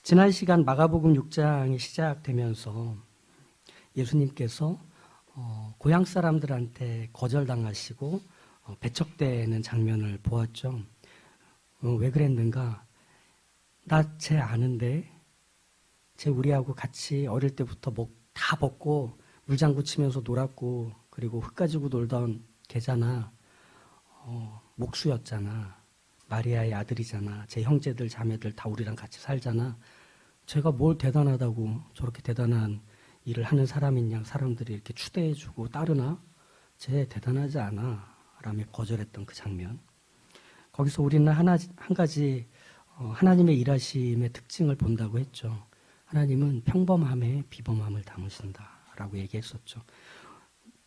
지난 시간 마가복음 6장이 시작되면서 예수님께서 고향 사람들한테 거절당하시고 배척되는 장면을 보았죠. 왜 그랬는가? 나 쟤 아는데, 쟤 우리하고 같이 어릴 때부터 다 벗고 물장구 치면서 놀았고, 그리고 흙 가지고 놀던 걔잖아. 목수였잖아. 마리아의 아들이잖아. 제 형제들 자매들 다 우리랑 같이 살잖아. 제가 뭘 대단하다고 저렇게 대단한 일을 하는 사람이냐, 사람들이 이렇게 추대해주고 따르나? 쟤 대단하지 않아 라며 거절했던 그 장면. 거기서 우리는 한 가지 하나님의 일하심의 특징을 본다고 했죠. 하나님은 평범함에 비범함을 담으신다 라고 얘기했었죠.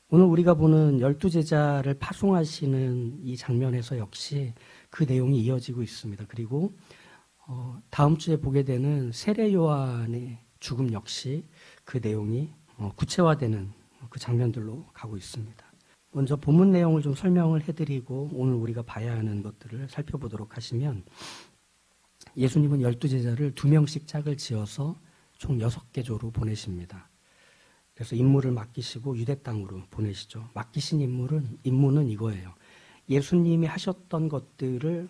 오늘 우리가 보는 12제자를 파송하시는 이 장면에서 역시 그 내용이 이어지고 있습니다. 그리고 다음 주에 보게 되는 세례 요한의 죽음 역시 그 내용이 구체화되는 그 장면들로 가고 있습니다. 먼저 본문 내용을 좀 설명을 해드리고 오늘 우리가 봐야 하는 것들을 살펴보도록 하시면, 예수님은 12제자를 2명씩 짝을 지어서 총 6개 조로 보내십니다. 그래서 임무를 맡기시고 유대 땅으로 보내시죠. 맡기신 임무는 이거예요. 예수님이 하셨던 것들을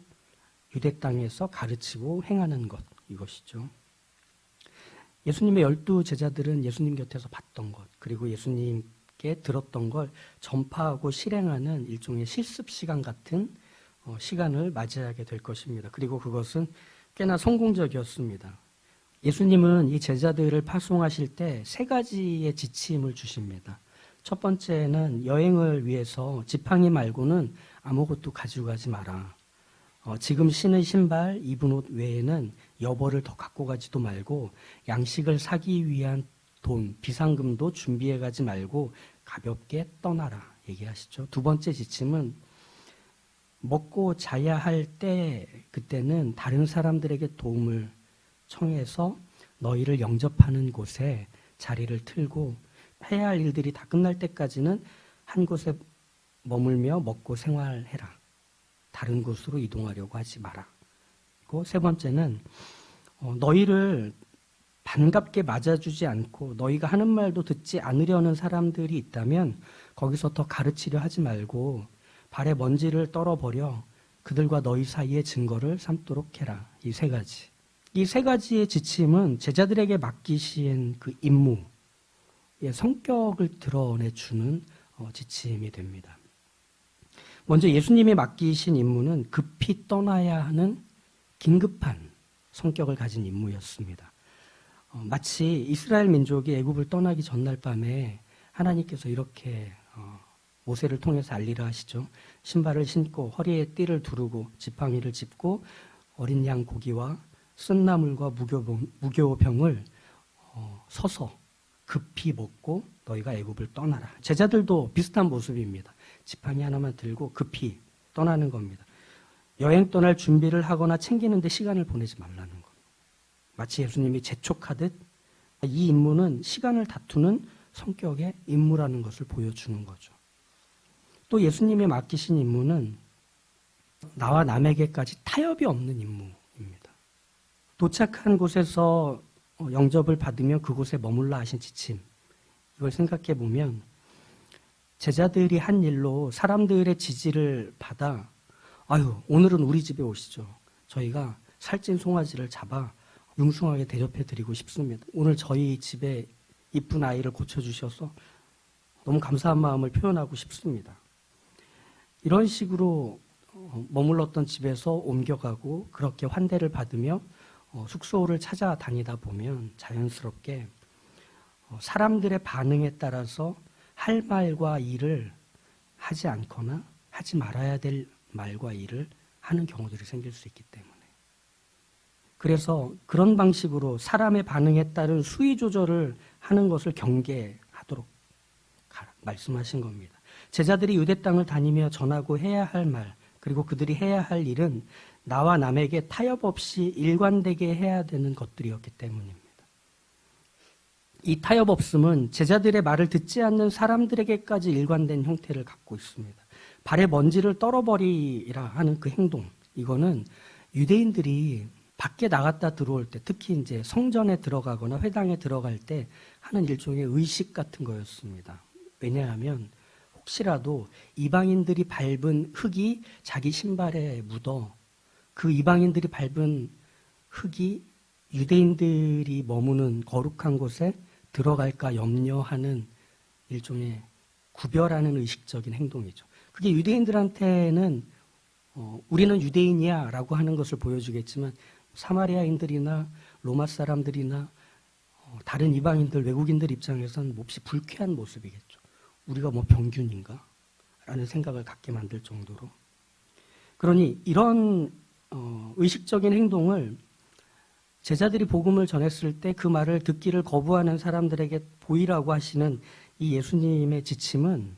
유대 땅에서 가르치고 행하는 것, 이것이죠. 예수님의 12제자들은 예수님 곁에서 봤던 것, 그리고 예수님께 들었던 걸 전파하고 실행하는 일종의 실습 시간 같은 시간을 맞이하게 될 것입니다. 그리고 그것은 꽤나 성공적이었습니다. 예수님은 이 제자들을 파송하실 때 3가지의 지침을 주십니다. 첫 번째는 여행을 위해서 지팡이 말고는 아무것도 가지고 가지 마라. 지금 신은 신발, 입은 옷 외에는 여벌을 더 갖고 가지도 말고, 양식을 사기 위한 돈, 비상금도 준비해 가지 말고 가볍게 떠나라 얘기하시죠. 2번째 지침은 먹고 자야 할 때, 그때는 다른 사람들에게 도움을 청해서 너희를 영접하는 곳에 자리를 틀고 해야 할 일들이 다 끝날 때까지는 한 곳에 머물며 먹고 생활해라. 다른 곳으로 이동하려고 하지 마라. 그리고 3번째는 너희를 반갑게 맞아주지 않고 너희가 하는 말도 듣지 않으려는 사람들이 있다면 거기서 더 가르치려 하지 말고 발에 먼지를 떨어버려 그들과 너희 사이의 증거를 삼도록 해라. 이 3가지. 이 3가지의 지침은 제자들에게 맡기신 그 임무의 성격을 드러내주는 지침이 됩니다. 먼저 예수님이 맡기신 임무는 급히 떠나야 하는 긴급한 성격을 가진 임무였습니다. 마치 이스라엘 민족이 애굽을 떠나기 전날 밤에 하나님께서 이렇게 모세를 통해서 알리라 하시죠. 신발을 신고 허리에 띠를 두르고 지팡이를 짚고 어린 양 고기와 쓴나물과 무교병을 서서 급히 먹고 너희가 애굽을 떠나라. 제자들도 비슷한 모습입니다. 지팡이 하나만 들고 급히 떠나는 겁니다. 여행 떠날 준비를 하거나 챙기는데 시간을 보내지 말라는 것. 마치 예수님이 재촉하듯 이 임무는 시간을 다투는 성격의 임무라는 것을 보여주는 거죠. 또 예수님이 맡기신 임무는 나와 남에게까지 타협이 없는 임무입니다. 도착한 곳에서 영접을 받으면 그곳에 머물라 하신 지침, 이걸 생각해 보면 제자들이 한 일로 사람들의 지지를 받아 오늘은 우리 집에 오시죠. 저희가 살찐 송아지를 잡아 융숭하게 대접해 드리고 싶습니다. 오늘 저희 집에 이쁜 아이를 고쳐주셔서 너무 감사한 마음을 표현하고 싶습니다. 이런 식으로 머물렀던 집에서 옮겨가고 그렇게 환대를 받으며 숙소를 찾아다니다 보면 자연스럽게 사람들의 반응에 따라서 할 말과 일을 하지 않거나 하지 말아야 될 말과 일을 하는 경우들이 생길 수 있기 때문에, 그래서 그런 방식으로 사람의 반응에 따른 수위 조절을 하는 것을 경계하도록 말씀하신 겁니다. 제자들이 유대 땅을 다니며 전하고 해야 할 말, 그리고 그들이 해야 할 일은 나와 남에게 타협 없이 일관되게 해야 되는 것들이었기 때문입니다. 이 타협 없음은 제자들의 말을 듣지 않는 사람들에게까지 일관된 형태를 갖고 있습니다. 발에 먼지를 떨어버리라 하는 그 행동, 이거는 유대인들이 밖에 나갔다 들어올 때, 특히 이제 성전에 들어가거나 회당에 들어갈 때 하는 일종의 의식 같은 거였습니다. 왜냐하면 혹시라도 이방인들이 밟은 흙이 자기 신발에 묻어 그 이방인들이 밟은 흙이 유대인들이 머무는 거룩한 곳에 들어갈까 염려하는 일종의 구별하는 의식적인 행동이죠. 그게 유대인들한테는 우리는 유대인이야 라고 하는 것을 보여주겠지만 사마리아인들이나 로마 사람들이나 다른 이방인들, 외국인들 입장에서는 몹시 불쾌한 모습이겠죠. 우리가 뭐 병균인가? 라는 생각을 갖게 만들 정도로. 그러니 이런 의식적인 행동을 제자들이 복음을 전했을 때 그 말을 듣기를 거부하는 사람들에게 보이라고 하시는 이 예수님의 지침은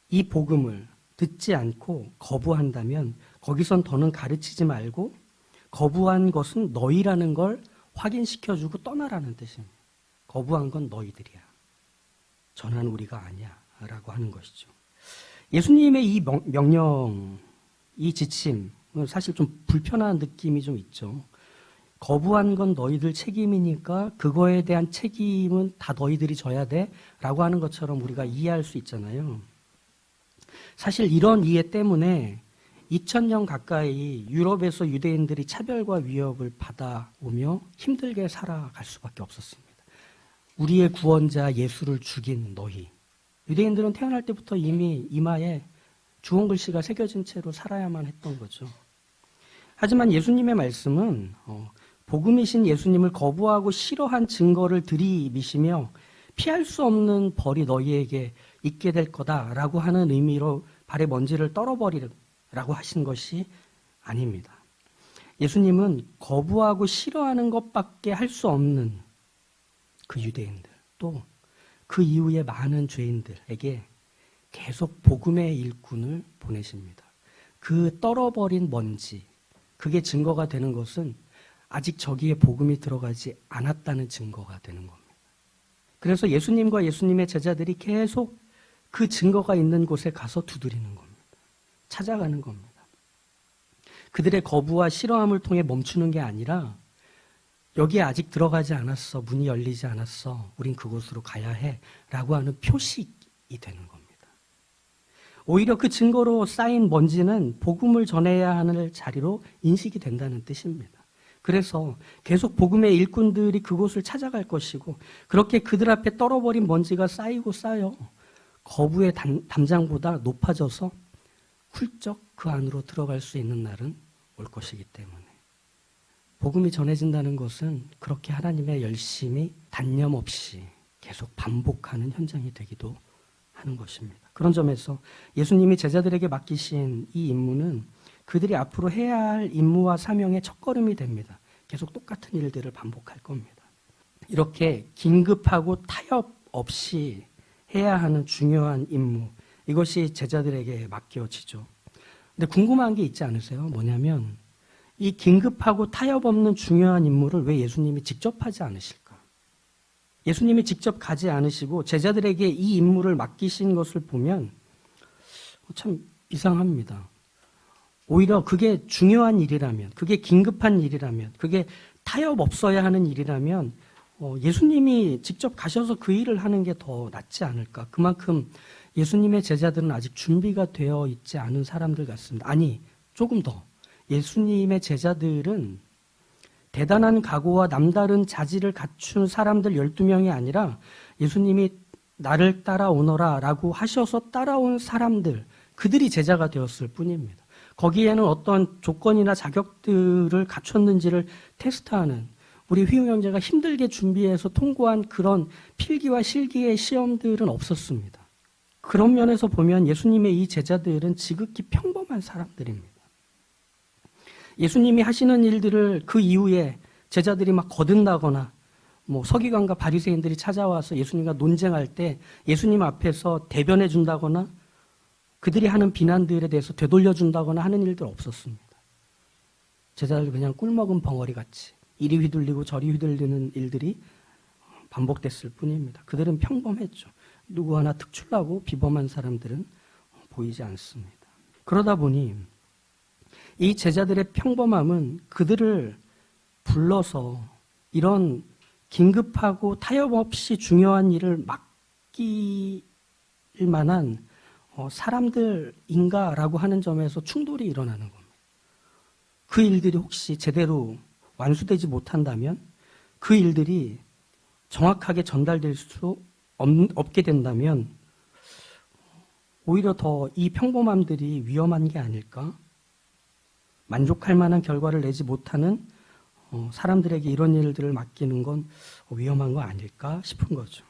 이 복음을 듣지 않고 거부한다면 거기선 더는 가르치지 말고 거부한 것은 너희라는 걸 확인시켜주고 떠나라는 뜻입니다. 거부한 건 너희들이야. 전한 우리가 아니야. 라고 하는 것이죠. 예수님의 이 명령, 이 지침은 사실 좀 불편한 느낌이 좀 있죠. 거부한 건 너희들 책임이니까 그거에 대한 책임은 다 너희들이 져야 돼 라고 하는 것처럼 우리가 이해할 수 있잖아요. 사실 이런 이해 때문에 2000년 가까이 유럽에서 유대인들이 차별과 위협을 받아오며 힘들게 살아갈 수밖에 없었습니다. 우리의 구원자 예수를 죽인 너희. 유대인들은 태어날 때부터 이미 이마에 주홍 글씨가 새겨진 채로 살아야만 했던 거죠. 하지만 예수님의 말씀은 복음이신 예수님을 거부하고 싫어한 증거를 들이미시며 피할 수 없는 벌이 너희에게 있게 될 거다라고 하는 의미로 발의 먼지를 떨어버리라고 하신 것이 아닙니다. 예수님은 거부하고 싫어하는 것밖에 할 수 없는 그 유대인들 또 그 이후에 많은 죄인들에게 계속 복음의 일꾼을 보내십니다. 그 떨어버린 먼지, 그게 증거가 되는 것은 아직 저기에 복음이 들어가지 않았다는 증거가 되는 겁니다. 그래서 예수님과 예수님의 제자들이 계속 그 증거가 있는 곳에 가서 두드리는 겁니다. 찾아가는 겁니다. 그들의 거부와 싫어함을 통해 멈추는 게 아니라 여기에 아직 들어가지 않았어. 문이 열리지 않았어. 우린 그곳으로 가야 해. 라고 하는 표식이 되는 겁니다. 오히려 그 증거로 쌓인 먼지는 복음을 전해야 하는 자리로 인식이 된다는 뜻입니다. 그래서 계속 복음의 일꾼들이 그곳을 찾아갈 것이고 그렇게 그들 앞에 떨어버린 먼지가 쌓이고 쌓여 거부의 담장보다 높아져서 훌쩍 그 안으로 들어갈 수 있는 날은 올 것이기 때문에 복음이 전해진다는 것은 그렇게 하나님의 열심히 단념 없이 계속 반복하는 현장이 되기도 하는 것입니다. 그런 점에서 예수님이 제자들에게 맡기신 이 임무는 그들이 앞으로 해야 할 임무와 사명의 첫걸음이 됩니다. 계속 똑같은 일들을 반복할 겁니다. 이렇게 긴급하고 타협 없이 해야 하는 중요한 임무, 이것이 제자들에게 맡겨지죠. 근데 궁금한 게 있지 않으세요? 뭐냐면 이 긴급하고 타협 없는 중요한 임무를 왜 예수님이 직접 하지 않으실까? 예수님이 직접 가지 않으시고 제자들에게 이 임무를 맡기신 것을 보면 참 이상합니다. 오히려 그게 중요한 일이라면, 그게 긴급한 일이라면, 그게 타협 없어야 하는 일이라면 예수님이 직접 가셔서 그 일을 하는 게 더 낫지 않을까? 그만큼 예수님의 제자들은 아직 준비가 되어 있지 않은 사람들 같습니다. 아니, 조금 더. 예수님의 제자들은 대단한 각오와 남다른 자질을 갖춘 사람들 12명이 아니라 예수님이 나를 따라오너라 라고 하셔서 따라온 사람들, 그들이 제자가 되었을 뿐입니다. 거기에는 어떤 조건이나 자격들을 갖췄는지를 테스트하는 우리 휘웅 형제가 힘들게 준비해서 통과한 그런 필기와 실기의 시험들은 없었습니다. 그런 면에서 보면 예수님의 이 제자들은 지극히 평범한 사람들입니다. 예수님이 하시는 일들을 그 이후에 제자들이 막 거듭나거나 서기관과 바리새인들이 찾아와서 예수님과 논쟁할 때 예수님 앞에서 대변해 준다거나 그들이 하는 비난들에 대해서 되돌려 준다거나 하는 일들 없었습니다. 제자들 그냥 꿀먹은 벙어리 같이 이리 휘둘리고 저리 휘둘리는 일들이 반복됐을 뿐입니다. 그들은 평범했죠. 누구 하나 특출나고 비범한 사람들은 보이지 않습니다. 그러다 보니 이 제자들의 평범함은 그들을 불러서 이런 긴급하고 타협 없이 중요한 일을 맡길 만한 사람들인가라고 하는 점에서 충돌이 일어나는 겁니다. 그 일들이 혹시 제대로 완수되지 못한다면, 그 일들이 정확하게 전달될 수 없게 된다면 오히려 더 이 평범함들이 위험한 게 아닐까? 만족할 만한 결과를 내지 못하는 사람들에게 이런 일들을 맡기는 건 위험한 거 아닐까 싶은 거죠.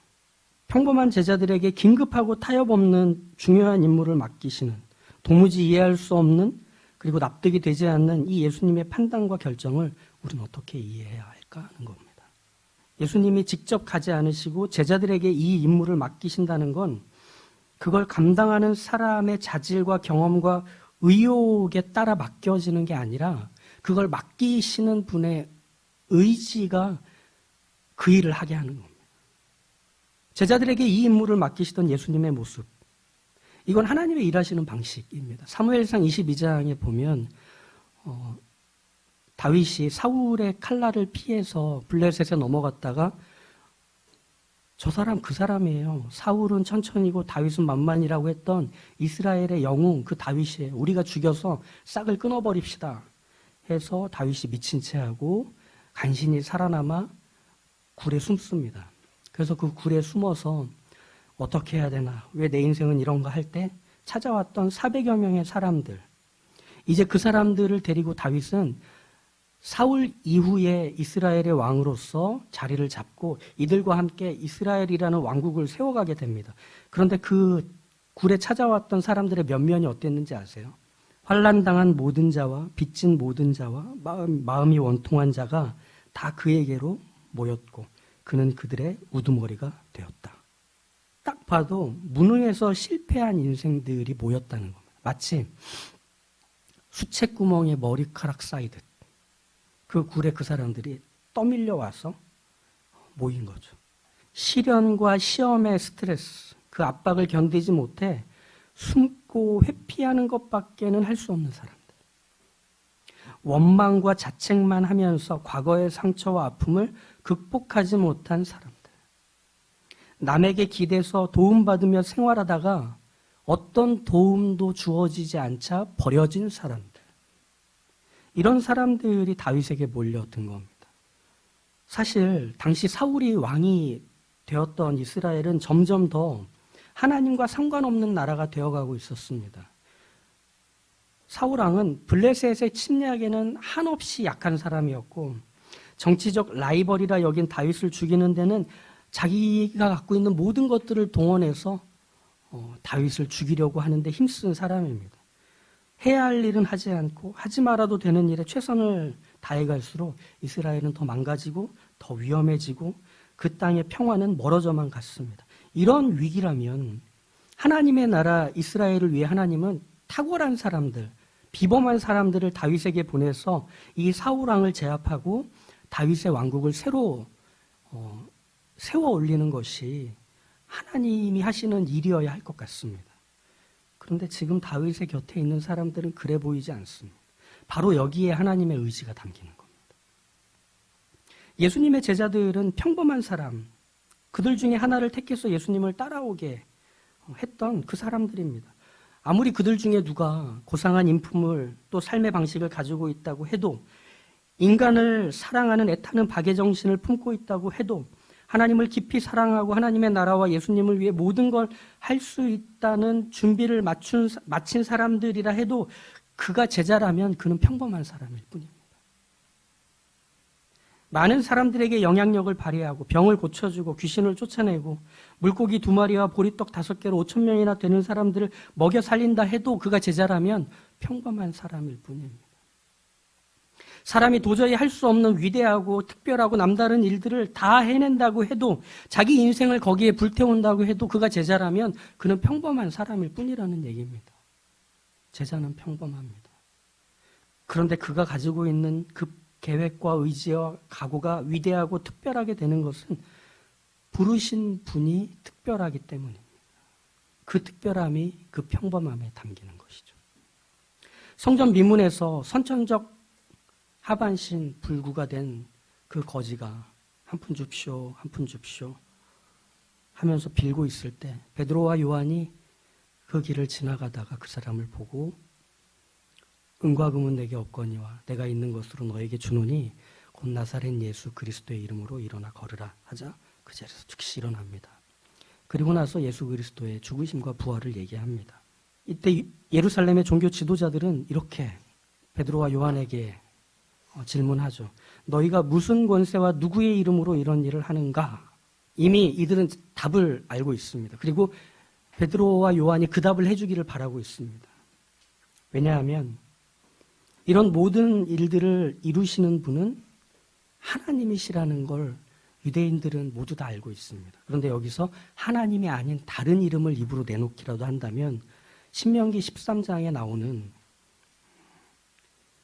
평범한 제자들에게 긴급하고 타협 없는 중요한 임무를 맡기시는, 도무지 이해할 수 없는, 그리고 납득이 되지 않는 이 예수님의 판단과 결정을 우리는 어떻게 이해해야 할까 하는 겁니다. 예수님이 직접 가지 않으시고 제자들에게 이 임무를 맡기신다는 건 그걸 감당하는 사람의 자질과 경험과 의욕에 따라 맡겨지는 게 아니라 그걸 맡기시는 분의 의지가 그 일을 하게 하는 겁니다. 제자들에게 이 임무를 맡기시던 예수님의 모습, 이건 하나님의 일하시는 방식입니다. 사무엘상 22장에 보면 다윗이 사울의 칼날을 피해서 블레셋에 넘어갔다가 저 사람 그 사람이에요. 사울은 천천히고 다윗은 만만이라고 했던 이스라엘의 영웅 그 다윗이에요. 우리가 죽여서 싹을 끊어버립시다 해서 다윗이 미친 채 하고 간신히 살아남아 굴에 숨습니다. 그래서 그 굴에 숨어서 어떻게 해야 되나, 왜 내 인생은 이런가 할 때 찾아왔던 400여 명의 사람들, 이제 그 사람들을 데리고 다윗은 사울 이후에 이스라엘의 왕으로서 자리를 잡고 이들과 함께 이스라엘이라는 왕국을 세워가게 됩니다. 그런데 그 굴에 찾아왔던 사람들의 면면이 어땠는지 아세요? 환난당한 모든 자와 빚진 모든 자와 마음이 원통한 자가 다 그에게로 모였고 그는 그들의 우두머리가 되었다. 딱 봐도 무능해서 실패한 인생들이 모였다는 겁니다. 마치 수채구멍에 머리카락 쌓이듯 그 굴에 그 사람들이 떠밀려 와서 모인 거죠. 시련과 시험의 스트레스, 그 압박을 견디지 못해 숨고 회피하는 것밖에는 할 수 없는 사람들. 원망과 자책만 하면서 과거의 상처와 아픔을 극복하지 못한 사람들. 남에게 기대서 도움받으며 생활하다가 어떤 도움도 주어지지 않자 버려진 사람들. 이런 사람들이 다윗에게 몰려든 겁니다. 사실 당시 사울이 왕이 되었던 이스라엘은 점점 더 하나님과 상관없는 나라가 되어가고 있었습니다. 사울 왕은 블레셋의 침략에는 한없이 약한 사람이었고 정치적 라이벌이라 여긴 다윗을 죽이는 데는 자기가 갖고 있는 모든 것들을 동원해서 다윗을 죽이려고 하는데 힘쓴 사람입니다. 해야 할 일은 하지 않고 하지 말아도 되는 일에 최선을 다해갈수록 이스라엘은 더 망가지고 더 위험해지고 그 땅의 평화는 멀어져만 갔습니다. 이런 위기라면 하나님의 나라 이스라엘을 위해 하나님은 탁월한 사람들, 비범한 사람들을 다윗에게 보내서 이 사울 왕을 제압하고 다윗의 왕국을 새로 세워 올리는 것이 하나님이 하시는 일이어야 할 것 같습니다. 그런데 지금 다윗의 곁에 있는 사람들은 그래 보이지 않습니다. 바로 여기에 하나님의 의지가 담기는 겁니다. 예수님의 제자들은 평범한 사람, 그들 중에 하나를 택해서 예수님을 따라오게 했던 그 사람들입니다. 아무리 그들 중에 누가 고상한 인품을 또 삶의 방식을 가지고 있다고 해도, 인간을 사랑하는 애타는 박애정신을 품고 있다고 해도, 하나님을 깊이 사랑하고 하나님의 나라와 예수님을 위해 모든 걸 할 수 있다는 준비를 마친 사람들이라 해도 그가 제자라면 그는 평범한 사람일 뿐입니다. 많은 사람들에게 영향력을 발휘하고 병을 고쳐주고 귀신을 쫓아내고 물고기 2마리와 보리떡 5개로 5,000명이나 되는 사람들을 먹여 살린다 해도 그가 제자라면 평범한 사람일 뿐입니다. 사람이 도저히 할 수 없는 위대하고 특별하고 남다른 일들을 다 해낸다고 해도, 자기 인생을 거기에 불태운다고 해도 그가 제자라면 그는 평범한 사람일 뿐이라는 얘기입니다. 제자는 평범합니다. 그런데 그가 가지고 있는 그 계획과 의지와 각오가 위대하고 특별하게 되는 것은 부르신 분이 특별하기 때문입니다. 그 특별함이 그 평범함에 담기는 것이죠. 성전 미문에서 선천적 하반신 불구가 된 그 거지가 한 푼 줍쇼, 한 푼 줍쇼 하면서 빌고 있을 때 베드로와 요한이 그 길을 지나가다가 그 사람을 보고 은과 금은 내게 없거니와 내가 있는 것으로 너에게 주노니 곧 나사렛 예수 그리스도의 이름으로 일어나 걸으라 하자 그 자리에서 즉시 일어납니다. 그리고 나서 예수 그리스도의 죽으심과 부활을 얘기합니다. 이때 예루살렘의 종교 지도자들은 이렇게 베드로와 요한에게 질문하죠. 너희가 무슨 권세와 누구의 이름으로 이런 일을 하는가? 이미 이들은 답을 알고 있습니다. 그리고 베드로와 요한이 그 답을 해주기를 바라고 있습니다. 왜냐하면 이런 모든 일들을 이루시는 분은 하나님이시라는 걸 유대인들은 모두 다 알고 있습니다. 그런데 여기서 하나님이 아닌 다른 이름을 입으로 내놓기라도 한다면 신명기 13장에 나오는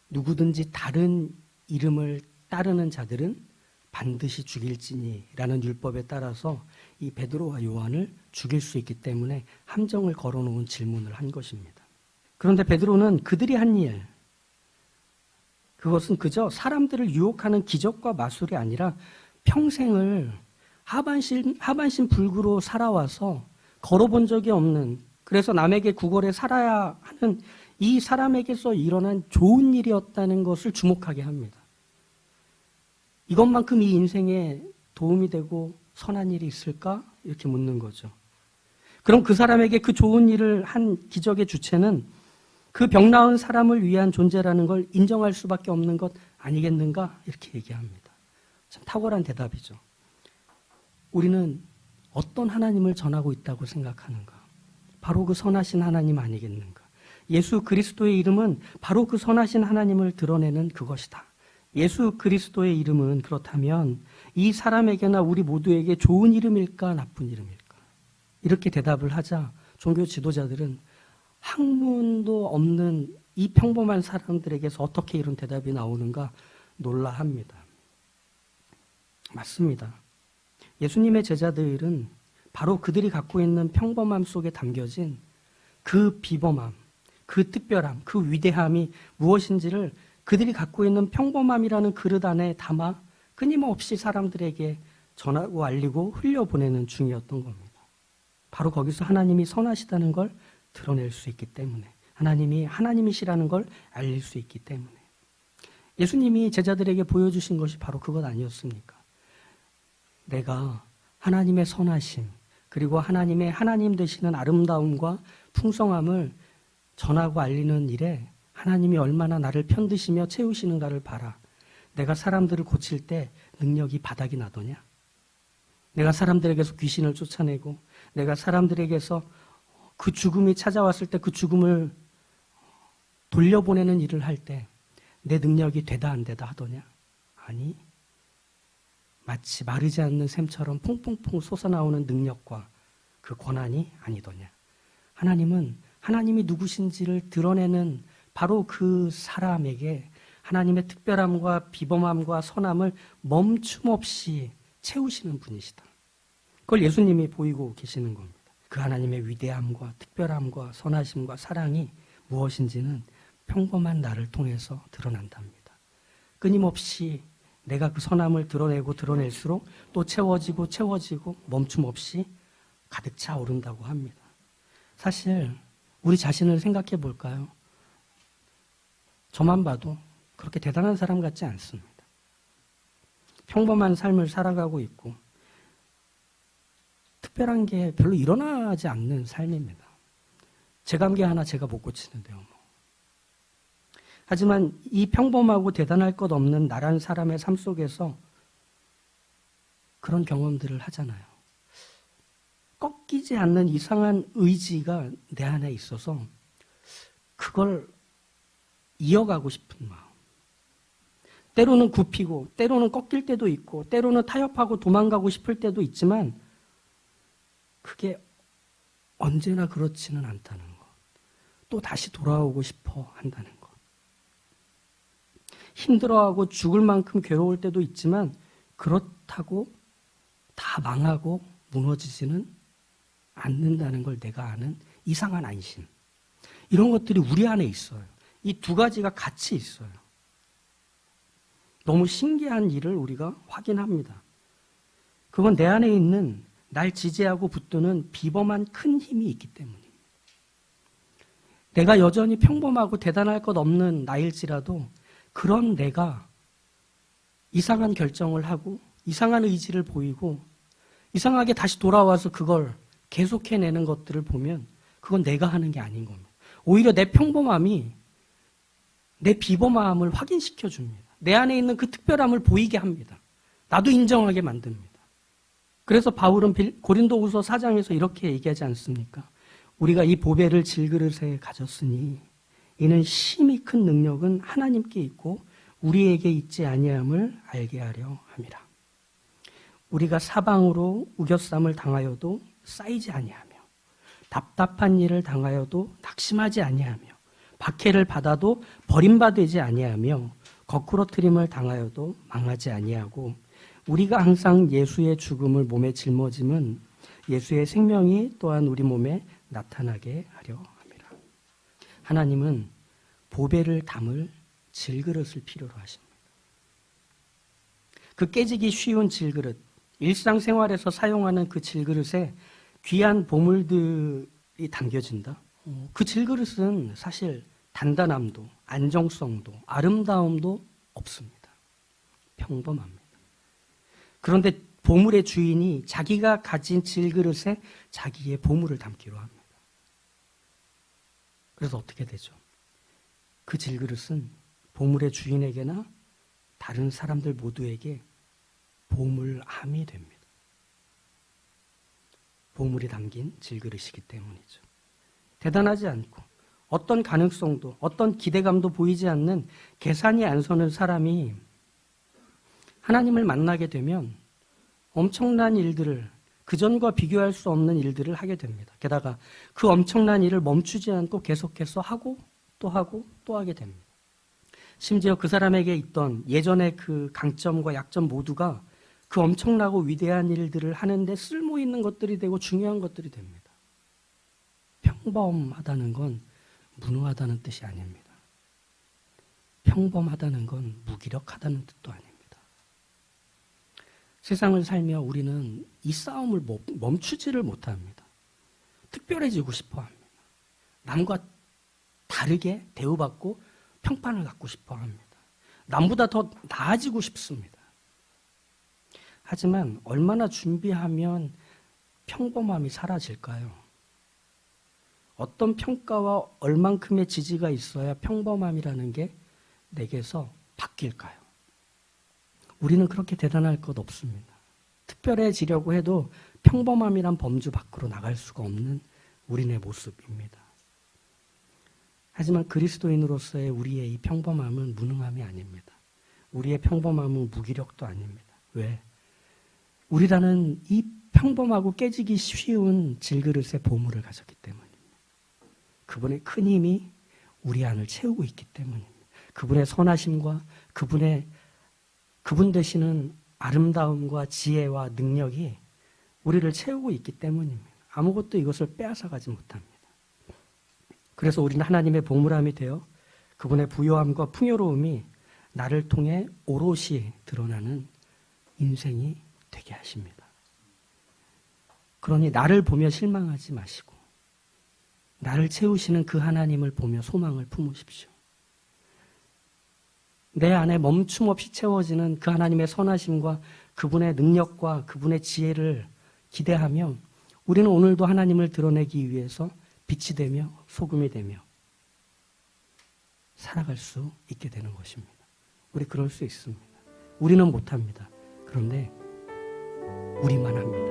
누구든지 다른 이름을 따르는 자들은 반드시 죽일지니라는 율법에 따라서 이 베드로와 요한을 죽일 수 있기 때문에 함정을 걸어놓은 질문을 한 것입니다. 그런데 베드로는 그들이 한 일, 그것은 그저 사람들을 유혹하는 기적과 마술이 아니라 평생을 하반신 불구로 살아와서 걸어본 적이 없는, 그래서 남에게 구걸해 살아야 하는 이 사람에게서 일어난 좋은 일이었다는 것을 주목하게 합니다. 이것만큼 이 인생에 도움이 되고 선한 일이 있을까? 이렇게 묻는 거죠. 그럼 그 사람에게 그 좋은 일을 한 기적의 주체는 그 병 나은 사람을 위한 존재라는 걸 인정할 수밖에 없는 것 아니겠는가? 이렇게 얘기합니다. 참 탁월한 대답이죠. 우리는 어떤 하나님을 전하고 있다고 생각하는가? 바로 그 선하신 하나님 아니겠는가? 예수 그리스도의 이름은 바로 그 선하신 하나님을 드러내는 그것이다. 예수 그리스도의 이름은 그렇다면 이 사람에게나 우리 모두에게 좋은 이름일까 나쁜 이름일까? 이렇게 대답을 하자 종교 지도자들은 학문도 없는 이 평범한 사람들에게서 어떻게 이런 대답이 나오는가 놀라합니다. 맞습니다. 예수님의 제자들은 바로 그들이 갖고 있는 평범함 속에 담겨진 그 비범함, 그 특별함, 그 위대함이 무엇인지를 그들이 갖고 있는 평범함이라는 그릇 안에 담아 끊임없이 사람들에게 전하고 알리고 흘려보내는 중이었던 겁니다. 바로 거기서 하나님이 선하시다는 걸 드러낼 수 있기 때문에, 하나님이 하나님이시라는 걸 알릴 수 있기 때문에. 예수님이 제자들에게 보여주신 것이 바로 그것 아니었습니까? 내가 하나님의 선하심, 그리고 하나님의 하나님 되시는 아름다움과 풍성함을 전하고 알리는 일에 하나님이 얼마나 나를 편드시며 채우시는가를 봐라. 내가 사람들을 고칠 때 능력이 바닥이 나더냐? 내가 사람들에게서 귀신을 쫓아내고, 내가 사람들에게서 그 죽음이 찾아왔을 때 그 죽음을 돌려보내는 일을 할 때 내 능력이 되다 안 되다 하더냐? 아니, 마치 마르지 않는 샘처럼 퐁퐁퐁 솟아나오는 능력과 그 권한이 아니더냐? 하나님은 하나님이 누구신지를 드러내는 바로 그 사람에게 하나님의 특별함과 비범함과 선함을 멈춤없이 채우시는 분이시다. 그걸 예수님이 보이고 계시는 겁니다. 그 하나님의 위대함과 특별함과 선하심과 사랑이 무엇인지는 평범한 나를 통해서 드러난답니다. 끊임없이 내가 그 선함을 드러내고 드러낼수록 또 채워지고 채워지고 멈춤없이 가득 차오른다고 합니다. 사실 우리 자신을 생각해 볼까요? 저만 봐도 그렇게 대단한 사람 같지 않습니다. 평범한 삶을 살아가고 있고 특별한 게 별로 일어나지 않는 삶입니다. 제 감기 하나 제가 못 고치는데요. 하지만 이 평범하고 대단할 것 없는 나란 사람의 삶 속에서 그런 경험들을 하잖아요. 꺾이지 않는 이상한 의지가 내 안에 있어서 그걸 이어가고 싶은 마음. 때로는 굽히고, 때로는 꺾일 때도 있고, 때로는 타협하고 도망가고 싶을 때도 있지만 그게 언제나 그렇지는 않다는 것. 또 다시 돌아오고 싶어 한다는 것. 힘들어하고 죽을 만큼 괴로울 때도 있지만 그렇다고 다 망하고 무너지지는 않는다는 걸 내가 아는 이상한 안심. 이런 것들이 우리 안에 있어요. 이 두 가지가 같이 있어요. 너무 신기한 일을 우리가 확인합니다. 그건 내 안에 있는 날 지지하고 붙드는 비범한 큰 힘이 있기 때문입니다. 내가 여전히 평범하고 대단할 것 없는 나일지라도 그런 내가 이상한 결정을 하고 이상한 의지를 보이고 이상하게 다시 돌아와서 그걸 계속해내는 것들을 보면 그건 내가 하는 게 아닌 겁니다. 오히려 내 평범함이 내 비범함을 확인시켜 줍니다. 내 안에 있는 그 특별함을 보이게 합니다. 나도 인정하게 만듭니다. 그래서 바울은 고린도후서 4장에서 이렇게 얘기하지 않습니까? 우리가 이 보배를 질그릇에 가졌으니 이는 심히 큰 능력은 하나님께 있고 우리에게 있지 아니함을 알게 하려 함이라. 우리가 사방으로 우겨쌈을 당하여도 쌓이지 아니하며 답답한 일을 당하여도 낙심하지 아니하며 박해를 받아도 버림받지 아니하며 거꾸로 트림을 당하여도 망하지 아니하고 우리가 항상 예수의 죽음을 몸에 짊어짐은 예수의 생명이 또한 우리 몸에 나타나게 하려 함이라. 하나님은 보배를 담을 질그릇을 필요로 하십니다. 그 깨지기 쉬운 질그릇, 일상생활에서 사용하는 그 질그릇에 귀한 보물들이 담겨진다. 그 질그릇은 사실 단단함도, 안정성도, 아름다움도 없습니다. 평범합니다. 그런데 보물의 주인이 자기가 가진 질그릇에 자기의 보물을 담기로 합니다. 그래서 어떻게 되죠? 그 질그릇은 보물의 주인에게나 다른 사람들 모두에게 보물함이 됩니다. 보물이 담긴 질그릇이기 때문이죠. 대단하지 않고 어떤 가능성도 어떤 기대감도 보이지 않는 계산이 안 서는 사람이 하나님을 만나게 되면 엄청난 일들을 그전과 비교할 수 없는 일들을 하게 됩니다. 게다가 그 엄청난 일을 멈추지 않고 계속해서 하고 또 하게 됩니다. 심지어 그 사람에게 있던 예전의 그 강점과 약점 모두가 그 엄청나고 위대한 일들을 하는데 쓸모 있는 것들이 되고 중요한 것들이 됩니다. 평범하다는 건 무능하다는 뜻이 아닙니다. 평범하다는 건 무기력하다는 뜻도 아닙니다. 세상을 살며 우리는 이 싸움을 멈추지를 못합니다. 특별해지고 싶어 합니다. 남과 다르게 대우받고 평판을 갖고 싶어 합니다. 남보다 더 나아지고 싶습니다. 하지만 얼마나 준비하면 평범함이 사라질까요? 어떤 평가와 얼만큼의 지지가 있어야 평범함이라는 게 내게서 바뀔까요? 우리는 그렇게 대단할 것 없습니다. 특별해지려고 해도 평범함이란 범주 밖으로 나갈 수가 없는 우리네 모습입니다. 하지만 그리스도인으로서의 우리의 이 평범함은 무능함이 아닙니다. 우리의 평범함은 무기력도 아닙니다. 왜? 우리라는 이 평범하고 깨지기 쉬운 질그릇의 보물을 가졌기 때문입니다. 그분의 큰 힘이 우리 안을 채우고 있기 때문입니다. 그분의 선하심과 그분 되시는 아름다움과 지혜와 능력이 우리를 채우고 있기 때문입니다. 아무것도 이것을 빼앗아가지 못합니다. 그래서 우리는 하나님의 보물함이 되어 그분의 부요함과 풍요로움이 나를 통해 오롯이 드러나는 인생이 되게 하십니다. 그러니 나를 보며 실망하지 마시고 나를 채우시는 그 하나님을 보며 소망을 품으십시오. 내 안에 멈춤 없이 채워지는 그 하나님의 선하심과 그분의 능력과 그분의 지혜를 기대하며 우리는 오늘도 하나님을 드러내기 위해서 빛이 되며 소금이 되며 살아갈 수 있게 되는 것입니다. 우리 그럴 수 있습니다. 우리는 못합니다. 그런데 우리만 합니다.